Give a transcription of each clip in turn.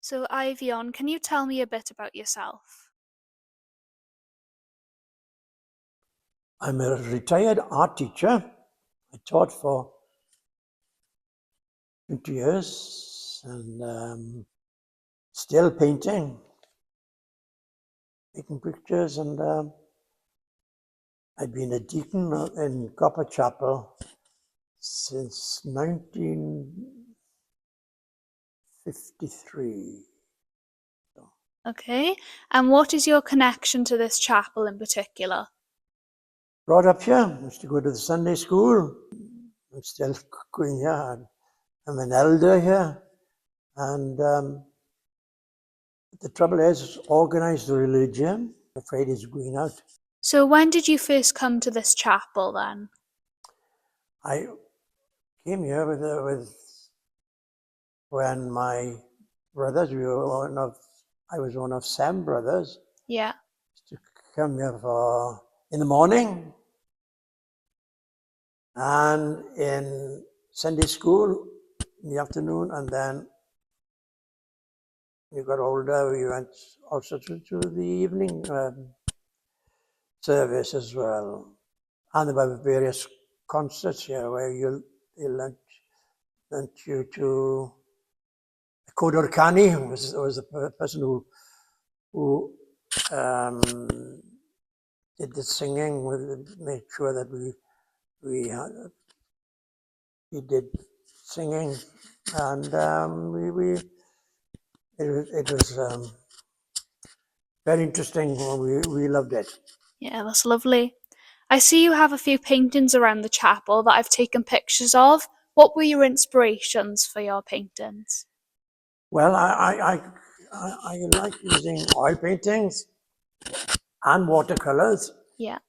So, Ivion, can you tell me a bit about yourself? I'm a retired art teacher. I taught for 20 years and still painting, taking pictures, and I've been a deacon in Copper Chapel since 1953. Okay, and what is your connection to this chapel in particular? Brought up here, used to go to the Sunday school. I'm still going here. I'm an elder here, and the trouble is, organized religion, I'm afraid, is going out. So, when did you first come to this chapel then? I came here with when my brothers, I was one of 7 brothers, Yeah. to come here in the morning and in Sunday school in the afternoon, and then we got older, we went also to the evening service as well. And there were various concerts here where they learnt you to Kodorkani, who was the person who did the singing, made sure that we did singing, and it was very interesting. We loved it. Yeah, that's lovely. I see you have a few paintings around the chapel that I've taken pictures of. What were your inspirations for your paintings? Well, I like using oil paintings and watercolors. Yeah.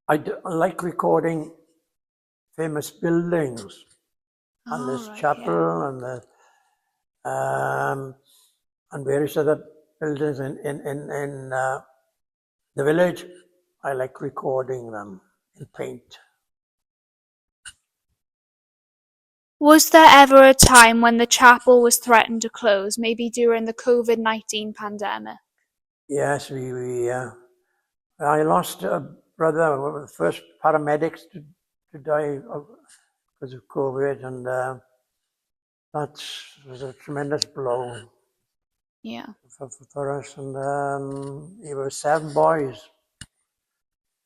I like recording famous buildings, and Oh, this right, chapel yeah. and various other buildings in the village. I like recording them in paint. Was there ever a time when the chapel was threatened to close, maybe during the COVID-19 pandemic? Yes, I lost a brother, one of the first paramedics to die because of COVID, and that was a tremendous blow. Yeah. For us, and we were 7 boys,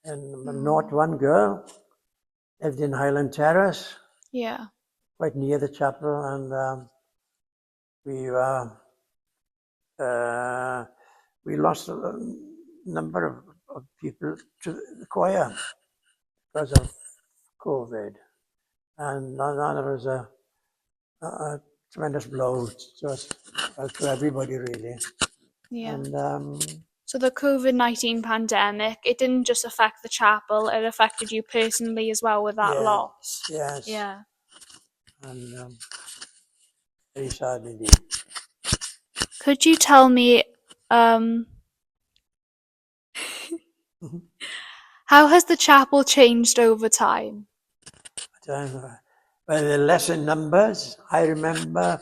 and not one girl. Lived in Highland Terrace, Yeah. quite near the chapel, and we lost a number of people to the choir because of COVID, and that was a tremendous blow to us, to everybody really. Yeah. And So the COVID-19 pandemic, it didn't just affect the chapel, it affected you personally as well with that loss. yes, Yeah. and very sad indeed. Could you tell me how has the chapel changed over time? Well, the lesson numbers, I remember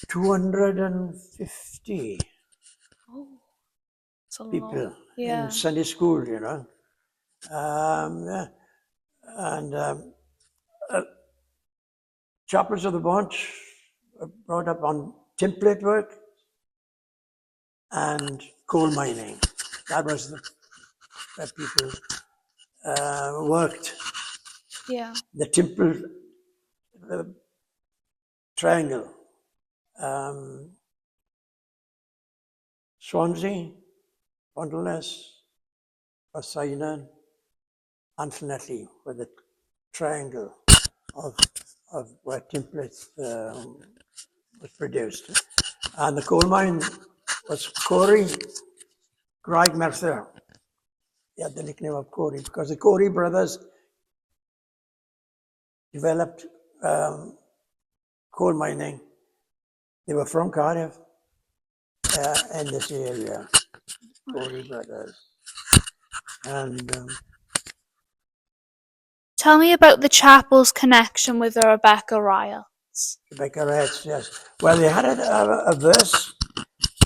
250 Oh, it's a lot. people in Yeah. Sunday school, yeah. And chapels of the bunch were brought up on template work and coal mining. That was where people worked. Yeah. The temple triangle, Swansea, Bondless, Poseidon, and Fletchley were the triangle of where templates was produced. And the coal mine was Corey, Greg Mercer. He had the nickname of Corey because the Corey brothers developed coal mining. They were from Cardiff in this area, Corey brothers. And Tell me about the chapel's connection with the Rebecca Riots. Riots. Rebecca Riots, yes. Well, they had a verse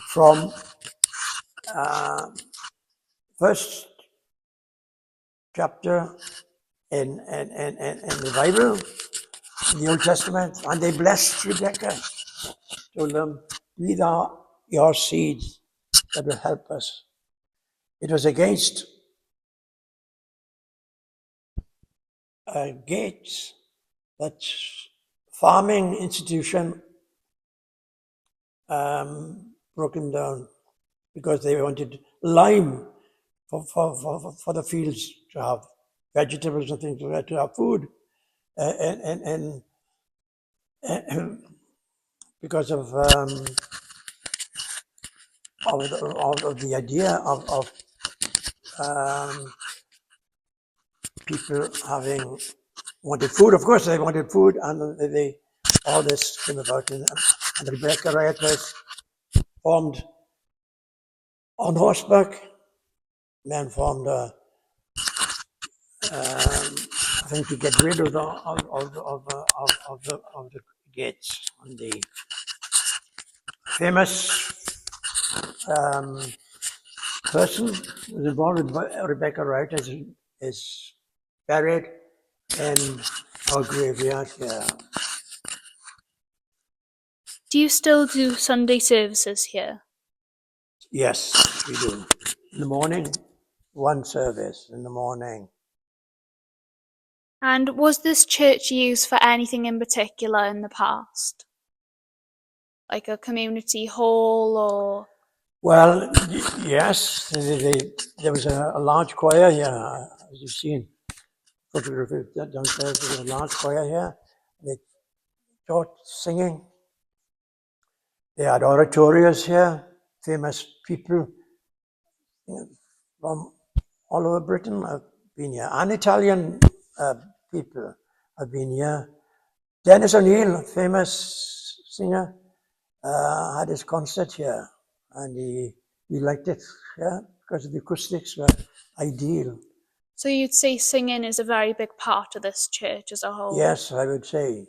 from first chapter in the Bible, in the Old Testament, and they blessed Rebecca, told them, "These are your seeds that will help us." It was against Gates, that farming institution, broken down because they wanted lime for the fields to have vegetables and things like that, to have food. And because of the idea of people having wanted food. Of course, they wanted food, and they all this came about. And the Rebecca Riot was formed on horseback. Men formed I think to get rid of the gates. And the famous person who was involved with Rebecca Wright is buried in our graveyard here. Do you still do Sunday services here? Yes, we do. In the morning, one service in the morning. And was this church used for anything in particular in the past? Like a community hall or? Well, yes, there was a large choir here, as you've seen. Downstairs, there was a large choir here. They taught singing. They had oratorios here. Famous people from all over Britain have been here. And Italian people have been here. Dennis O'Neill, famous singer, had his concert here. And he liked it, yeah, because the acoustics were ideal. So you'd say singing is a very big part of this church as a whole? Yes, I would say.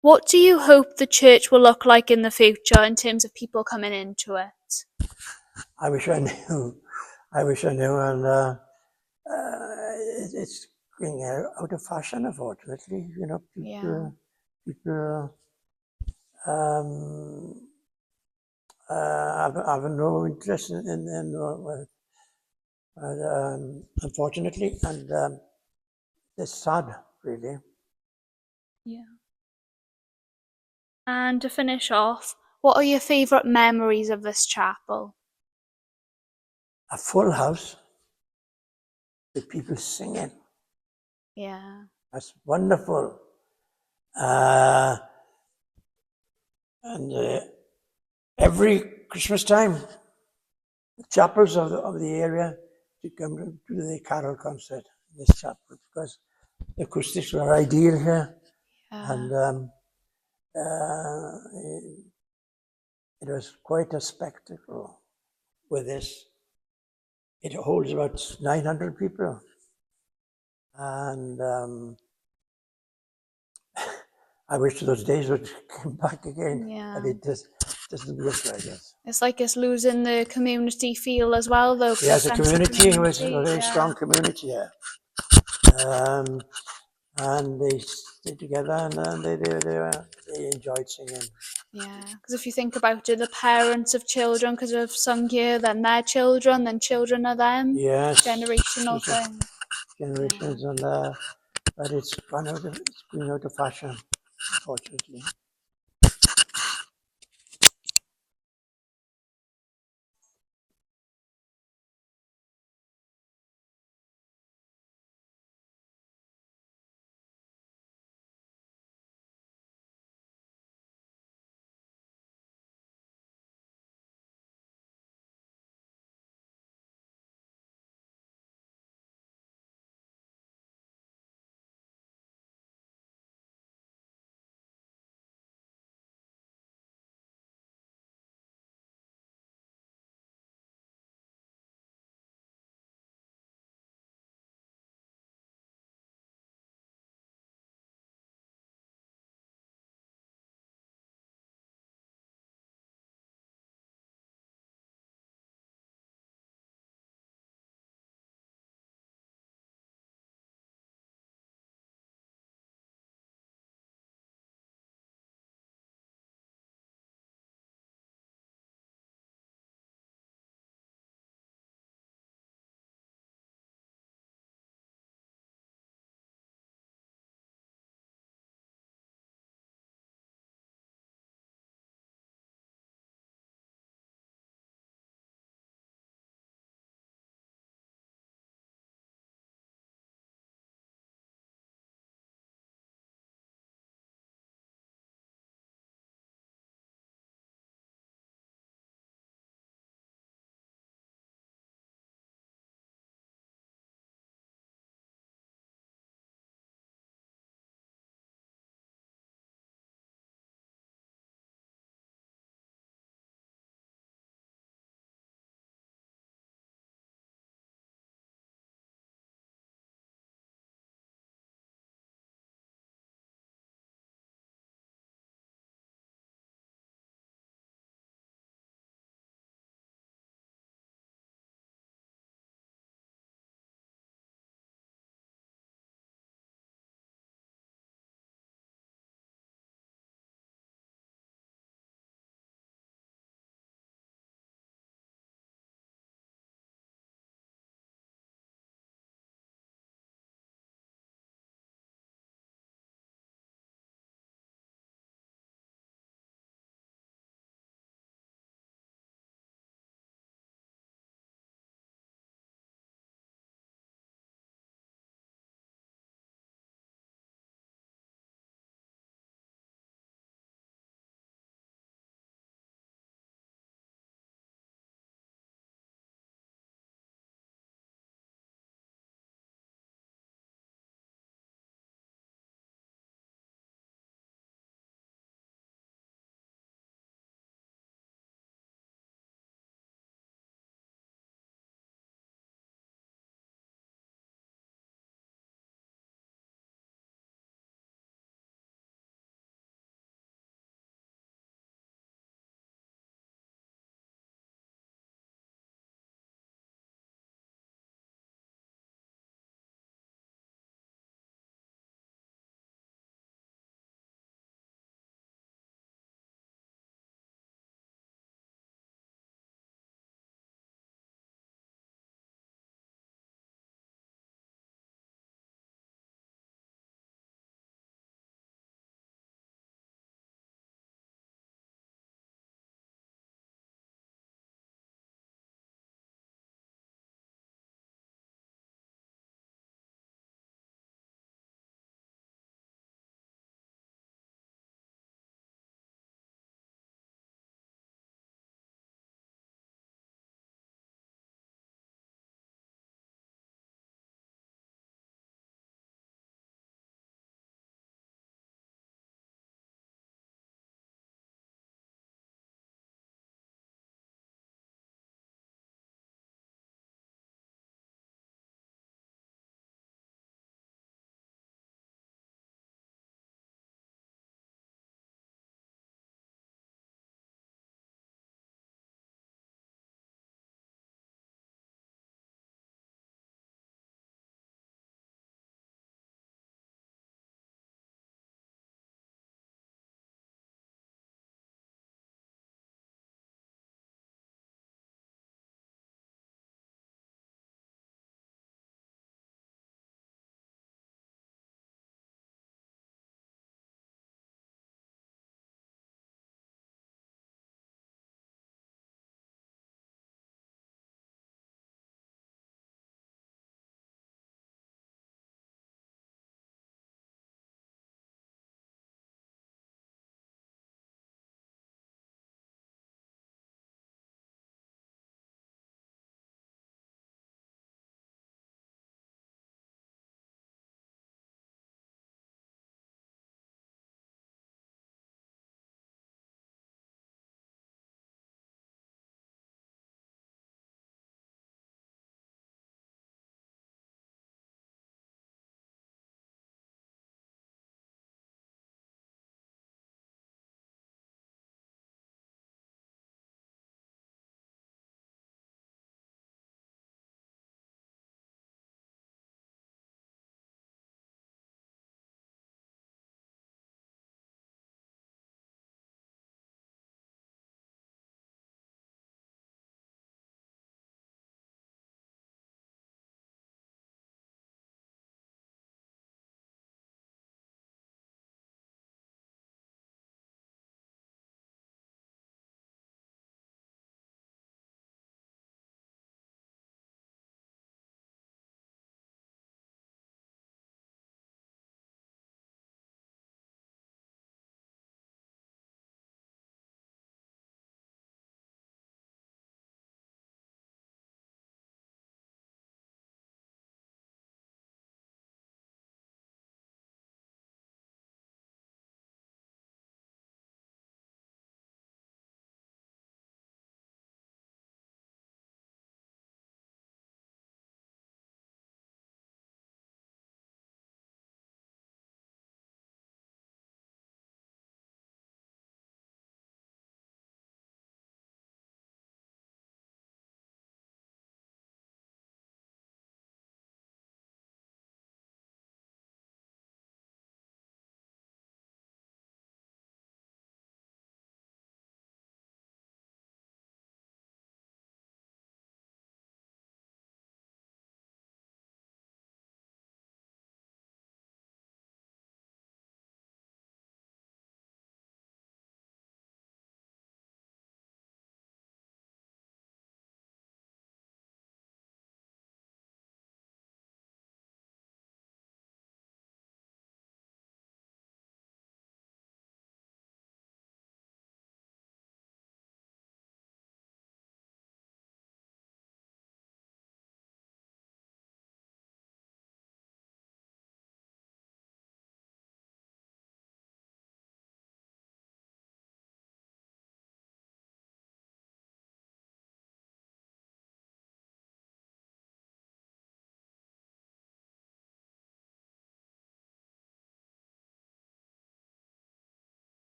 What do you hope the church will look like in the future in terms of people coming into it? I wish I knew. And it's going out of fashion, unfortunately. You know, people have no interest unfortunately, and it's sad, really. Yeah. And to finish off, what are your favourite memories of this chapel? A full house with people singing. Yeah. That's wonderful. And every Christmas time, the chapels of the area to come to the carol concert in this chapel, because the acoustics were ideal here. Yeah. And it was quite a spectacle with this. It holds about 900 people. And I wish those days would come back again. Yeah. But it just doesn't look like it. It's like it's losing the community feel as well, though. Yeah, the community was a very strong community here. And they stayed together, and they enjoyed singing. Yeah, because if you think about it, the parents of children could have sung here, then their children, then children of them. Yes. Generational thing. Generations, yeah. And but it's going out of fashion, unfortunately.